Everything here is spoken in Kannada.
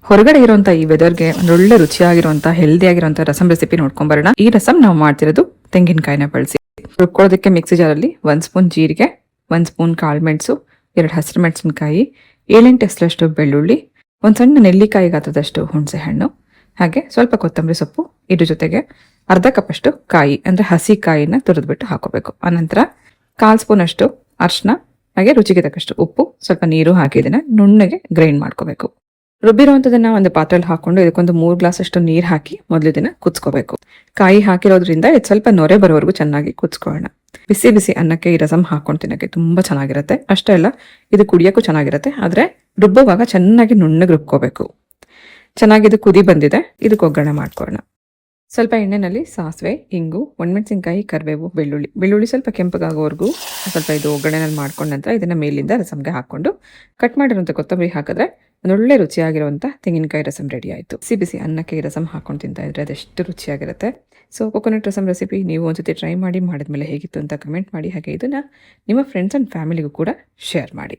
ಹೊರಗಡೆ ಇರುವಂತ ಈ ವೆದರ್ಗೆ ಒಂದೊಳ್ಳೆ ರುಚಿಯಾಗಿರುವಂತ ಹೆಲ್ದಿ ಆಗಿರುವಂತ ರಸಂ ರೆಸಿಪಿ ನೋಡ್ಕೊಂಡ್ ಬರೋಣ. ಈ ರಸಂ ನಾವು ಮಾಡ್ತಿರೋದು ತೆಂಗಿನಕಾಯಿನ ಬಳಸಿ. ರುಬ್ಕೊಳ್ಳೋದಕ್ಕೆ ಮಿಕ್ಸಿ ಜಾರಲ್ಲಿ 1 ಸ್ಪೂನ್ ಜೀರಿಗೆ, 1 ಸ್ಪೂನ್ ಕಾಳುಮೆಣಸು, 2 ಹಸಿರು ಮೆಣಸಿನಕಾಯಿ, 7-8 ಎಸಳಷ್ಟು ಬೆಳ್ಳುಳ್ಳಿ, ಒಂದು ಸಣ್ಣ ನೆಲ್ಲಿಕಾಯಿ ಗಾತ್ರದಷ್ಟು ಹುಣಸೆ ಹಣ್ಣು, ಹಾಗೆ ಸ್ವಲ್ಪ ಕೊತ್ತಂಬರಿ ಸೊಪ್ಪು, ಇದ್ರ ಜೊತೆಗೆ ಅರ್ಧ ಕಪ್ಪಷ್ಟು ಕಾಯಿ ಅಂದ್ರೆ ಹಸಿ ಕಾಯಿನ ತುರಿದ್ಬಿಟ್ಟು ಹಾಕೋಬೇಕು. ಆನಂತರ 1/4 ಸ್ಪೂನ್ ಅಷ್ಟು ಅರ್ಶಿನ, ಹಾಗೆ ರುಚಿಗೆ ತಕ್ಕಷ್ಟು ಉಪ್ಪು, ಸ್ವಲ್ಪ ನೀರು ಹಾಕಿ ಇದನ್ನ ನುಣ್ಣಗೆ ಗ್ರೈಂಡ್ ಮಾಡ್ಕೋಬೇಕು. ರುಬ್ಬಿರುವಂತದನ್ನ ಒಂದು ಪಾತ್ರೆಯಲ್ಲಿ ಹಾಕೊಂಡು ಇದಕ್ಕೊಂದು 3 ಗ್ಲಾಸ್ ಅಷ್ಟು ನೀರು ಹಾಕಿ ಮೊದಲು ಇದನ್ನ ಕುದಿಸ್ಕೋಬೇಕು. ಕಾಯಿ ಹಾಕಿರೋದ್ರಿಂದ ಇದು ಸ್ವಲ್ಪ ನೊರೆ ಬರೋವರೆಗೂ ಚೆನ್ನಾಗಿ ಕುದಿಸ್ಕೊಳ್ಳೋಣ. ಬಿಸಿ ಬಿಸಿ ಅನ್ನಕ್ಕೆ ಈ ರಸಂ ಹಾಕೊಂಡು ತಿನ್ನಕ್ಕೆ ತುಂಬಾ ಚೆನ್ನಾಗಿರುತ್ತೆ. ಅಷ್ಟೇ ಅಲ್ಲ, ಇದು ಕುಡಿಯೋಕ್ಕೂ ಚೆನ್ನಾಗಿರುತ್ತೆ. ಆದ್ರೆ ರುಬ್ಬುವಾಗ ಚೆನ್ನಾಗಿ ನುಣ್ಣಗೆ ರುಬ್ಕೋಬೇಕು. ಚೆನ್ನಾಗಿ ಇದು ಕುದಿ ಬಂದಿದೆ, ಇದಕ್ಕೆ ಒಗ್ಗರಣೆ ಮಾಡ್ಕೊಳ್ಳೋಣ. ಸ್ವಲ್ಪ ಎಣ್ಣೆನಲ್ಲಿ ಸಾಸಿವೆ, ಇಂಗು, ಒಣಮೆಣಸಿನಕಾಯಿ, ಕರಿಬೇವು, ಬೆಳ್ಳುಳ್ಳಿ ಸ್ವಲ್ಪ ಕೆಂಪಗಾಗೋವರೆಗೂ ಸ್ವಲ್ಪ ಇದು ಒಗ್ಗರಣೆನಲ್ಲಿ ಮಾಡ್ಕೊಂಡ ನಂತರ ಇದನ್ನ ಮೇಲಿಂದ ರಸಂಗೆ ಹಾಕೊಂಡು ಕಟ್ ಮಾಡಿರುವಂಥ ಕೊತ್ತಂಬರಿ ಹಾಕಿದ್ರೆ ಒಂದೊಳ್ಳೆ ರುಚಿಯಾಗಿರುವಂಥ ತೆಂಗಿನಕಾಯಿ ರಸಂ ರೆಡಿ ಆಯಿತು. ಬಿಸಿ ಬಿಸಿ ಅನ್ನಕ್ಕೆ ಈ ರಸಂ ಹಾಕೊಂಡು ತಿಂತಾ ಇದ್ರೆ ಅದೆಷ್ಟು ರುಚಿಯಾಗಿರುತ್ತೆ. ಸೊ ಕೊಕೊನಟ್ ರಸಂ ರೆಸಿಪಿ ನೀವು ಒಂದ್ಸತಿ ಟ್ರೈ ಮಾಡಿದ್ಮೇಲೆ ಹೇಗಿತ್ತು ಅಂತ ಕಮೆಂಟ್ ಮಾಡಿ. ಹಾಗೆ ಇದನ್ನ ನಿಮ್ಮ ಫ್ರೆಂಡ್ಸ್ ಆ್ಯಂಡ್ ಫ್ಯಾಮಿಲಿಗೂ ಕೂಡ ಶೇರ್ ಮಾಡಿ.